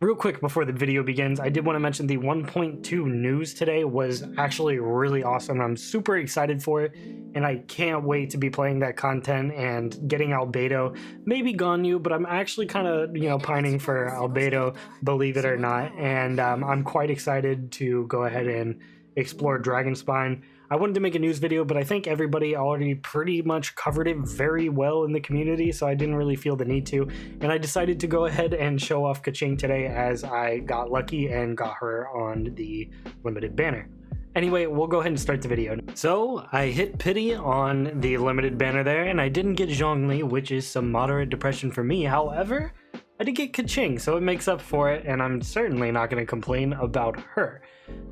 Real quick before the video begins, I did want to mention the 1.2 news today was actually really awesome. I'm super excited for it, and I can't wait to be playing that content and getting Albedo. Maybe Ganyu, but I'm actually kind of, pining for Albedo, believe it or not, and I'm quite excited to go ahead and explore Dragonspine. I wanted to make a news video, but I think everybody already pretty much covered it very well in the community, so I didn't really feel the need to. And I decided to go ahead and show off Keqing today as I got lucky and got her on the limited banner. Anyway, we'll go ahead and start the video. So, I hit pity on the limited banner there, and I didn't get Zhongli, which is some moderate depression for me. However, I did get Keqing, so it makes up for it, and I'm certainly not going to complain about her.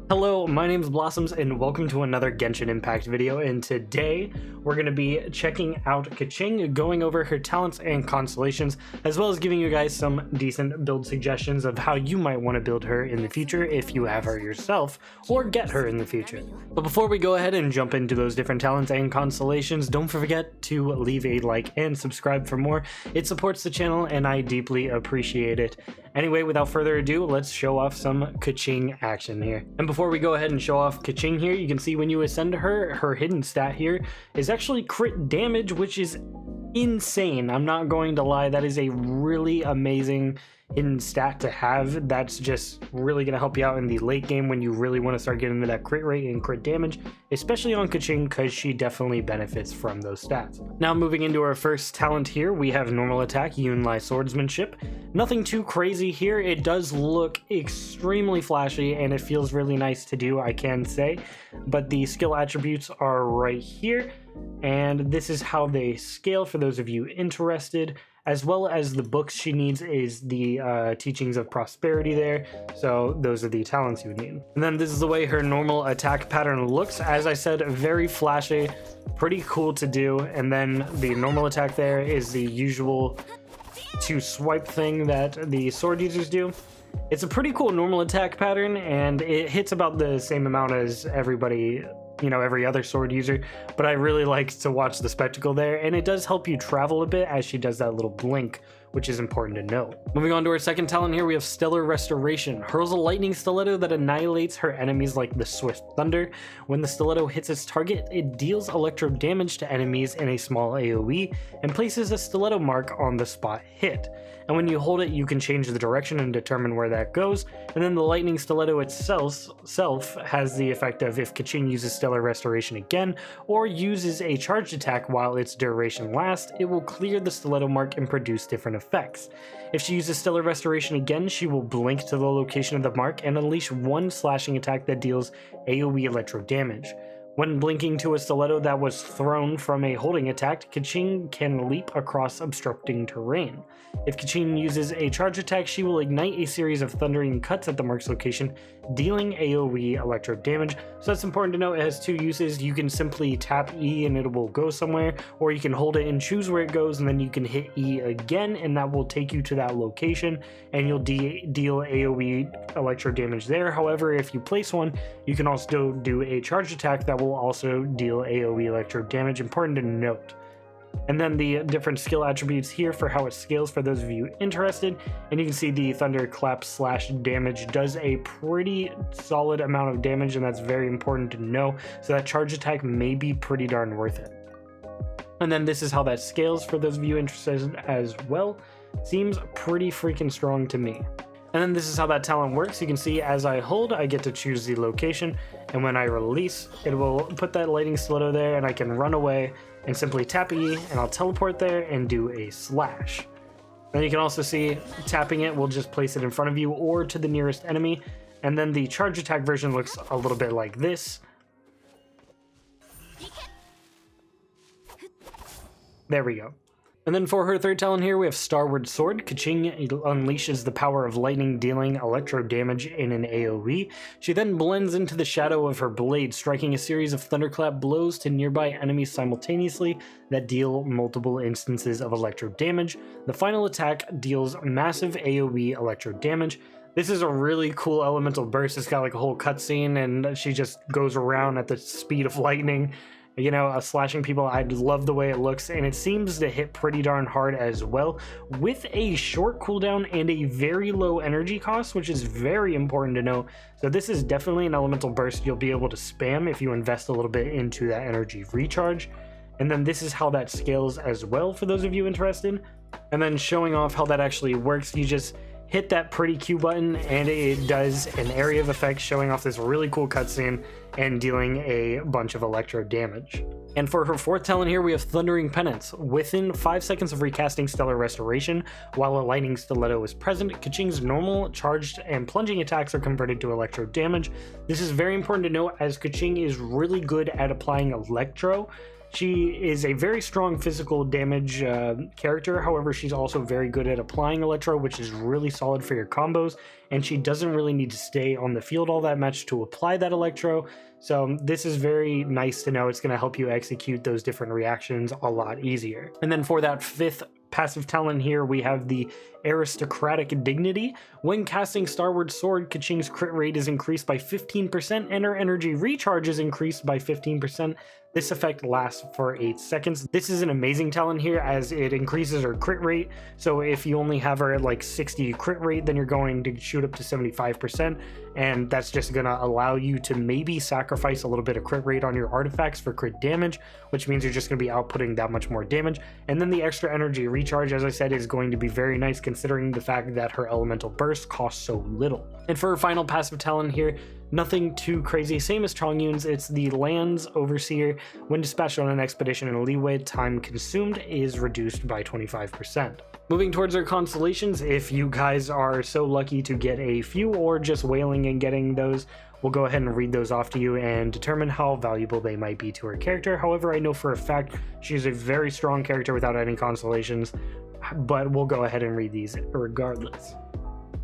Hello, my name is Blossoms, and welcome to another Genshin Impact video, and today we're going to be checking out Keqing, going over her talents and constellations, as well as giving you guys some decent build suggestions of how you might want to build her in the future if you have her yourself, or get her in the future. But before we go ahead and jump into those different talents and constellations, don't forget to leave a like and subscribe for more. It supports the channel, and I deeply appreciate it. Anyway, without further ado, let's show off some Keqing action here. And before we go ahead and show off Keqing here, you can see when you ascend her, her hidden stat here is actually crit damage, which is insane. I'm not going to lie, that is a really amazing hidden stat to have. That's just really going to help you out in the late game when you really want to start getting into that crit rate and crit damage, especially on Keqing, because she definitely benefits from those stats. Now moving into our first talent here, we have normal attack, Yunlai Swordsmanship. Nothing too crazy here. It does look extremely flashy and it feels really nice to do, I can say, but the skill attributes are right here, and this is how they scale for those of you interested, as well as the books she needs is the Teachings of Prosperity there, so those are the talents you would need. And then this is the way her normal attack pattern looks. As I said, very flashy, pretty cool to do, and then the normal attack there is the usual to swipe thing that the sword users do. It's a pretty cool normal attack pattern, and it hits about the same amount as everybody, every other sword user, but I really like to watch the spectacle there, and it does help you travel a bit as she does that little blink, which is important to note. Moving on to our second talent here, we have Stellar Restoration. Hurls a lightning stiletto that annihilates her enemies like the swift thunder. When the stiletto hits its target, it deals electro damage to enemies in a small AoE and places a stiletto mark on the spot hit. And when you hold it, you can change the direction and determine where that goes. And then the lightning stiletto itself has the effect of, if Keqing uses Stellar Restoration again or uses a charged attack while its duration lasts, it will clear the stiletto mark and produce different effects. If she uses Stellar Restoration again, she will blink to the location of the mark and unleash one slashing attack that deals AoE electro damage. When blinking to a stiletto that was thrown from a holding attack, Keqing can leap across obstructing terrain. If Keqing uses a charge attack, she will ignite a series of thundering cuts at the mark's location, dealing AoE electro damage. So that's important to note. It has two uses. You can simply tap E and it will go somewhere, or you can hold it and choose where it goes, and then you can hit E again, and that will take you to that location, and you'll deal AoE electro damage there. However, if you place one, you can also do a charge attack that will also deal AoE electro damage. Important to note. And then the different skill attributes here for how it scales for those of you interested, and you can see the thunderclap slash damage does a pretty solid amount of damage, and that's very important to know, so that charge attack may be pretty darn worth it. And then this is how that scales for those of you interested as well. Seems pretty freaking strong to me. And then this is how that talent works. You can see as I hold, I get to choose the location, and when I release, it will put that lightning stiletto there, and I can run away and simply tap E, and I'll teleport there and do a slash. Then you can also see tapping it will just place it in front of you or to the nearest enemy, and then the charge attack version looks a little bit like this. There we go. And then for her third talent here, we have Starward Sword. Keqing unleashes the power of lightning, dealing electro damage in an AoE. She then blends into the shadow of her blade, striking a series of thunderclap blows to nearby enemies simultaneously that deal multiple instances of electro damage. The final attack deals massive AoE electro damage. This is a really cool elemental burst. It's got like a whole cutscene, and she just goes around at the speed of lightning. you know, slashing people. I love the way it looks, and it seems to hit pretty darn hard as well, with a short cooldown and a very low energy cost, which is very important to know. So this is definitely an elemental burst you'll be able to spam if you invest a little bit into that energy recharge. And then this is how that scales as well for those of you interested. And then showing off how that actually works, you just hit that pretty Q button and it does an area of effects, showing off this really cool cutscene and dealing a bunch of electro damage. And for her 4th talent here, we have Thundering Penance. Within 5 seconds of recasting Stellar Restoration, while a lightning stiletto is present, Keqing's normal, charged, and plunging attacks are converted to electro damage. This is very important to note, as Keqing is really good at applying electro. She is a very strong physical damage character, however she's also very good at applying electro, which is really solid for your combos, and she doesn't really need to stay on the field all that much to apply that electro. So this is very nice to know. It's going to help you execute those different reactions a lot easier. And then for that 5th passive talent here, we have the Aristocratic Dignity. When casting Starward Sword, Keqing's crit rate is increased by 15% and her energy recharge is increased by 15%. This effect lasts for 8 seconds. This is an amazing talent here as it increases her crit rate. So if you only have her at like 60 crit rate, then you're going to shoot up to 75%. And that's just going to allow you to maybe sacrifice a little bit of crit rate on your artifacts for crit damage, which means you're just going to be outputting that much more damage. And then the extra energy recharge, as I said, is going to be very nice considering the fact that her elemental burst costs so little. And for her final passive talent here, nothing too crazy, same as Chongyun's, it's the Lands Overseer. When dispatched on an expedition in leeway, time consumed is reduced by 25%. Moving towards our constellations, if you guys are so lucky to get a few or just wailing and getting those, we'll go ahead and read those off to you and determine how valuable they might be to her character. However, I know for a fact she's a very strong character without any constellations, but we'll go ahead and read these regardless.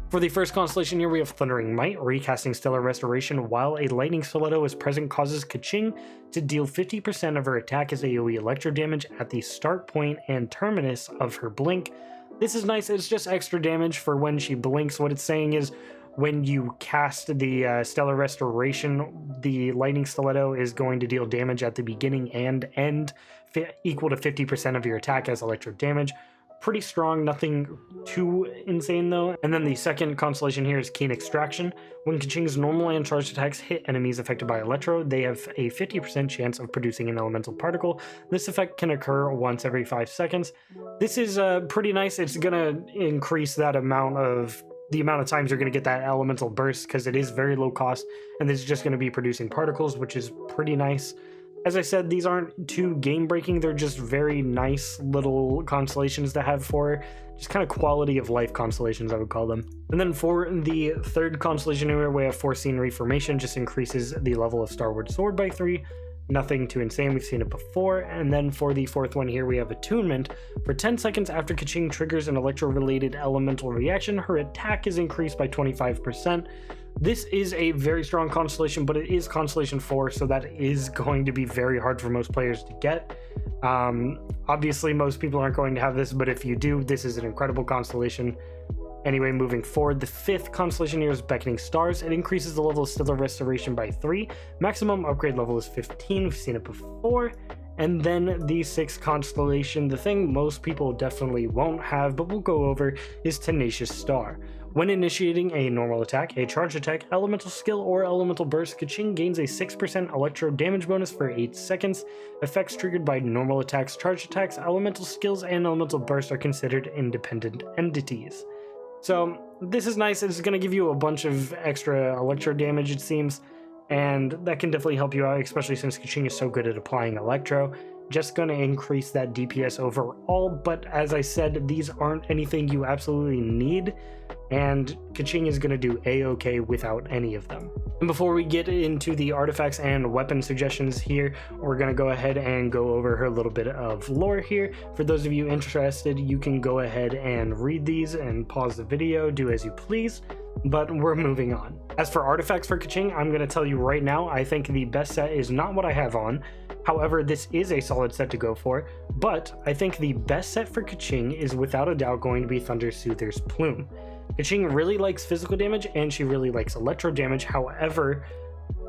For the first constellation here, we have Thundering Might. Recasting Stellar Restoration while a lightning stiletto is present causes Keqing to deal 50% of her attack as AoE electro damage at the start point and terminus of her blink. This is nice, it's just extra damage for when she blinks. What it's saying is when you cast the Stellar Restoration, the lightning stiletto is going to deal damage at the beginning and end equal to 50% of your attack as electro damage. Pretty strong, nothing too insane though. And then the second constellation here is Keen Extraction. When Keqing's normal and charged attacks hit enemies affected by electro, they have a 50% chance of producing an elemental particle. This effect can occur once every 5 seconds. This is pretty nice. It's gonna increase that amount of times you're going to get that elemental burst, because it is very low cost and this is just going to be producing particles, which is pretty nice. As I said, these aren't too game breaking, they're just very nice little constellations to have for just kind of quality of life constellations, I would call them. And then for the third constellation here, we have Foreseen Reformation, just increases the level of Starward Sword by 3. Nothing too insane, we've seen it before. And then for the fourth one here, we have Attunement. For 10 seconds after Keqing triggers an electro-related elemental reaction, her attack is increased by 25%. This is a very strong constellation, but it is Constellation 4, so that is going to be very hard for most players to get. Obviously, most people aren't going to have this, but if you do, this is an incredible constellation. Anyway, moving forward, the fifth constellation here is Beckoning Stars. It increases the level of Stellar Restoration by 3. Maximum upgrade level is 15. We've seen it before. And then the sixth constellation, the thing most people definitely won't have, but we'll go over, is Tenacious Star. When initiating a normal attack, a charge attack, elemental skill, or elemental burst, Keqing gains a 6% electro damage bonus for 8 seconds. Effects triggered by normal attacks, charge attacks, elemental skills, and elemental bursts are considered independent entities. So this is nice. It's going to give you a bunch of extra electro damage, it seems, and that can definitely help you out, especially since Keqing is so good at applying electro. Just going to increase that DPS overall, but as I said, these aren't anything you absolutely need, and Keqing is going to do a-okay without any of them. And before we get into the artifacts and weapon suggestions here, we're going to go ahead and go over a little bit of lore here. For those of you interested, you can go ahead and read these and pause the video, do as you please, but we're moving on. As for artifacts for Keqing, I'm going to tell you right now, I think the best set is not what I have on. However, this is a solid set to go for, but I think the best set for Keqing is without a doubt going to be Thunder Soother's Plume. Keqing really likes physical damage and she really likes electro damage. However,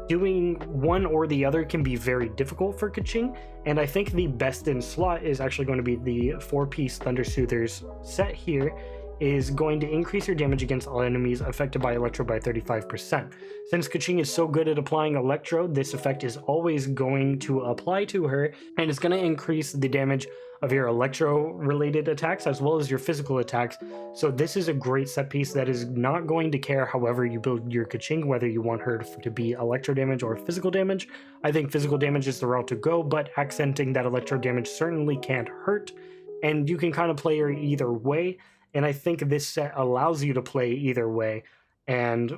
doing one or the other can be very difficult for Keqing, and I think the best in slot is actually going to be the 4-piece Thunder Soothers set here. Is going to increase your damage against all enemies affected by Electro by 35%. Since Keqing is so good at applying Electro, this effect is always going to apply to her, and it's going to increase the damage of your Electro-related attacks as well as your physical attacks. So this is a great set piece that is not going to care however you build your Keqing, whether you want her to be Electro damage or physical damage. I think physical damage is the route to go, but accenting that Electro damage certainly can't hurt, and you can kind of play her either way. And I think this set allows you to play either way, and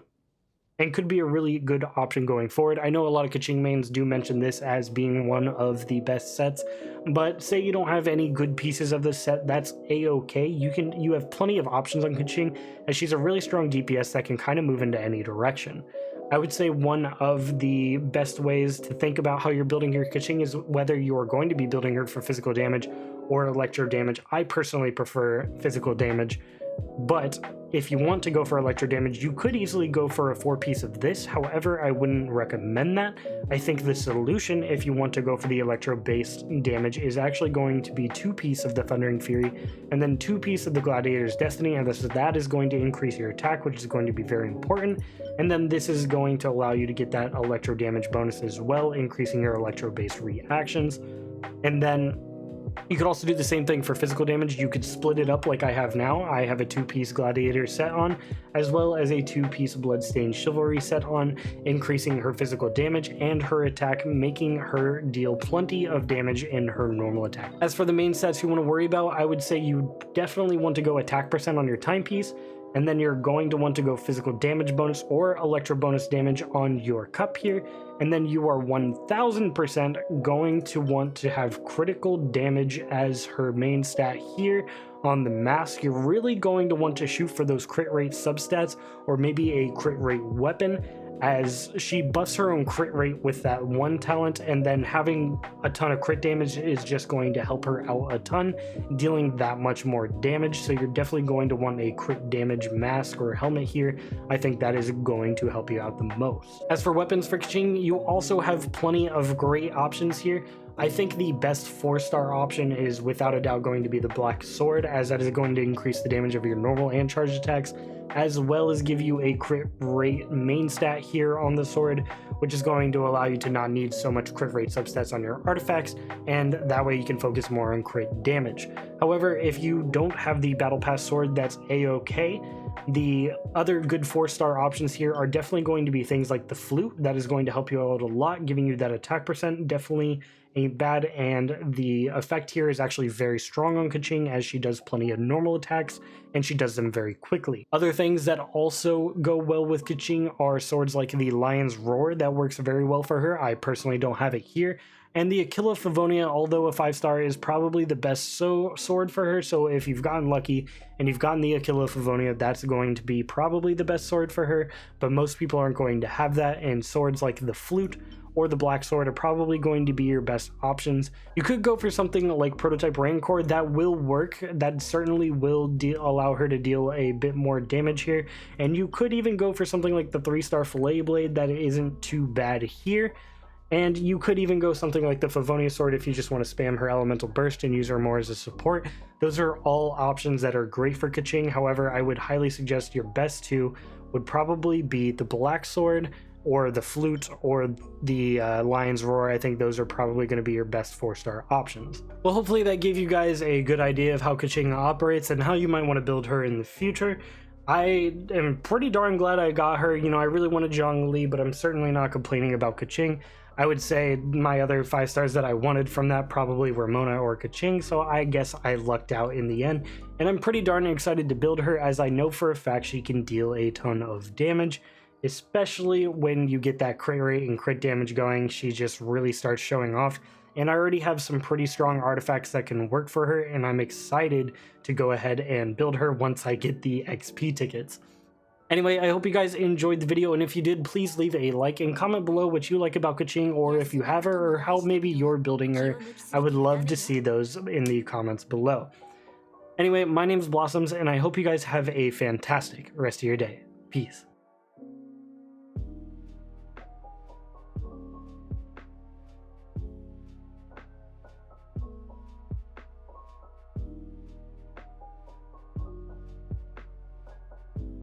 could be a really good option going forward. I know a lot of Keqing mains do mention this as being one of the best sets, but say you don't have any good pieces of this set, that's a-okay. You have plenty of options on Keqing, as she's a really strong DPS that can kind of move into any direction. I would say one of the best ways to think about how you're building your Keqing is whether you're going to be building her for physical damage or electro damage. I personally prefer physical damage, but if you want to go for electro damage, you could easily go for a 4-piece of this. However, I wouldn't recommend that. I think the solution, if you want to go for the electro-based damage, is actually going to be 2-piece of the Thundering Fury, and then 2-piece of the Gladiator's Destiny, and that is going to increase your attack, which is going to be very important. And then this is going to allow you to get that electro damage bonus as well, increasing your electro-based reactions. And then you could also do the same thing for physical damage. You could split it up like I have now. I have a 2-piece Gladiator set on, as well as a 2-piece Bloodstained Chivalry set on, increasing her physical damage and her attack, making her deal plenty of damage in her normal attack. As for the main stats you want to worry about, I would say you definitely want to go attack percent on your timepiece, and then you're going to want to go physical damage bonus or electro bonus damage on your cup here, and then you are 1000% going to want to have critical damage as her main stat here. On the mask, you're really going to want to shoot for those crit rate substats, or maybe a crit rate weapon, as she buffs her own crit rate with that one talent, and then having a ton of crit damage is just going to help her out a ton, dealing that much more damage. So you're definitely going to want a crit damage mask or helmet here. I think that is going to help you out the most. As for weapons for Keqing, you also have plenty of great options here. I think the best 4-star option is without a doubt going to be the Black Sword, as that is going to increase the damage of your normal and charged attacks, as well as give you a crit rate main stat here on the sword, which is going to allow you to not need so much crit rate substats on your artifacts, and that way you can focus more on crit damage. However, if you don't have the Battle Pass sword, that's a-okay. The other good 4-star options here are definitely going to be things like the Flute. That is going to help you out a lot, giving you that attack percent. Definitely ain't bad, and the effect here is actually very strong on Keqing, as she does plenty of normal attacks and she does them very quickly. Other things that also go well with Keqing are swords like the Lion's Roar. That works very well for her. I personally don't have it here. And the Aquila Favonia, although a 5-star, is probably the best sword for her. So if you've gotten lucky and you've gotten the Aquila Favonia, that's going to be probably the best sword for her. But most people aren't going to have that, and swords like the Flute or the Black Sword are probably going to be your best options. You could go for something like Prototype Rancor. That will work. That certainly will allow her to deal a bit more damage here. And you could even go for something like the 3-star Fillet Blade. That isn't too bad here. And you could even go something like the Favonia Sword if you just want to spam her Elemental Burst and use her more as a support. Those are all options that are great for Keqing. However, I would highly suggest your best two would probably be the Black Sword or the Flute or the Lion's Roar. I think those are probably going to be your best 4-star options. Well, hopefully that gave you guys a good idea of how Keqing operates and how you might want to build her in the future. I am pretty darn glad I got her. You know, I really wanted Zhongli, but I'm certainly not complaining about Keqing. I would say my other 5 stars that I wanted from that probably were Mona or Keqing, so I guess I lucked out in the end. And I'm pretty darn excited to build her, as I know for a fact she can deal a ton of damage, especially when you get that crit rate and crit damage going. She just really starts showing off. And I already have some pretty strong artifacts that can work for her, and I'm excited to go ahead and build her once I get the XP tickets. Anyway, I hope you guys enjoyed the video, and if you did, please leave a like and comment below what you like about Keqing, or if you have her, or how maybe you're building her. I would love to see those in the comments below. Anyway, my name's Blossoms, and I hope you guys have a fantastic rest of your day. Peace.